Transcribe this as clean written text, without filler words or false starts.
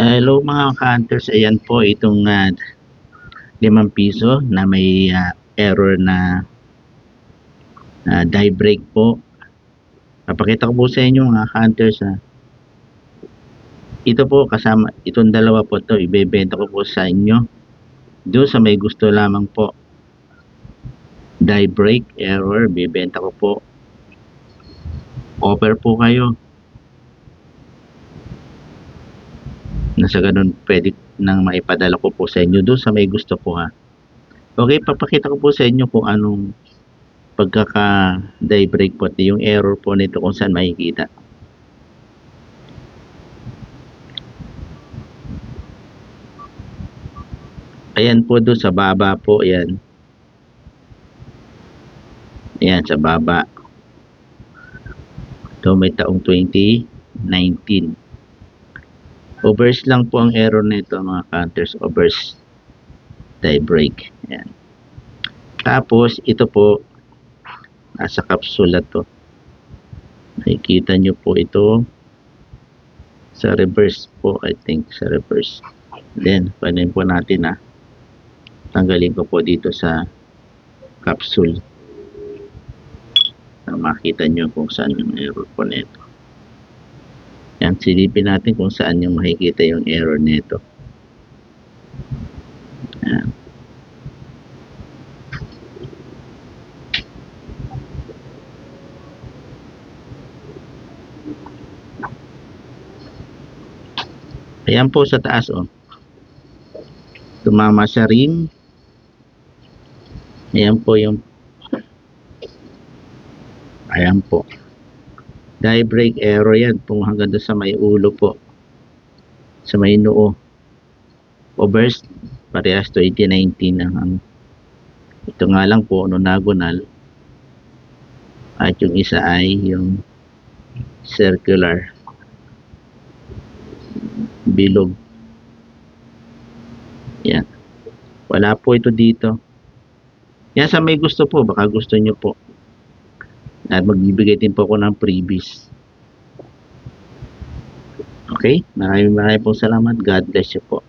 Hello mga ka-hunters, ayan po itong 5 piso na may error na die break po. Papakita ko po sa inyo mga ka-hunters. Ito po kasama, itong dalawa po to ibebenta ko po sa inyo. Doon sa may gusto lamang po. Die break error, bibenta ko po. Offer po kayo. Nasa ganun pwede nang maipadala ko po sa inyo doon sa may gusto po ha. Okay, papakita ko po sa inyo kung anong pagkaka-die break po, yung error po nito kung saan makikita. Ayan po doon sa baba po, ayan. Ayan sa baba. Ito may taong 2019. Overs lang po ang error nito mga counters, overs die break. Ayan. Tapos ito po nasa kapsula to. Nakikita nyo po ito sa reverse po, I think sa reverse. Then panin po natin tanggalin ko po dito sa capsule para makita nyo kung saan yung error po nito. Yan, silipin natin kung saan yung makikita yung error nito. Yan. Ayan po sa taas tumama sa ring. Ayan po yung ayan po. Die break error yan kung hanggang doon sa may ulo po. Sa may noo. Overs parehas 2019 ang ito nga lang po nonagonal. At yung isa ay yung circular bilog. Yan. Wala po ito dito. Yan sa may gusto po, baka gusto nyo po. At magbibigay din po ako ng freebies. Okay? Maraming pong salamat. God bless you po.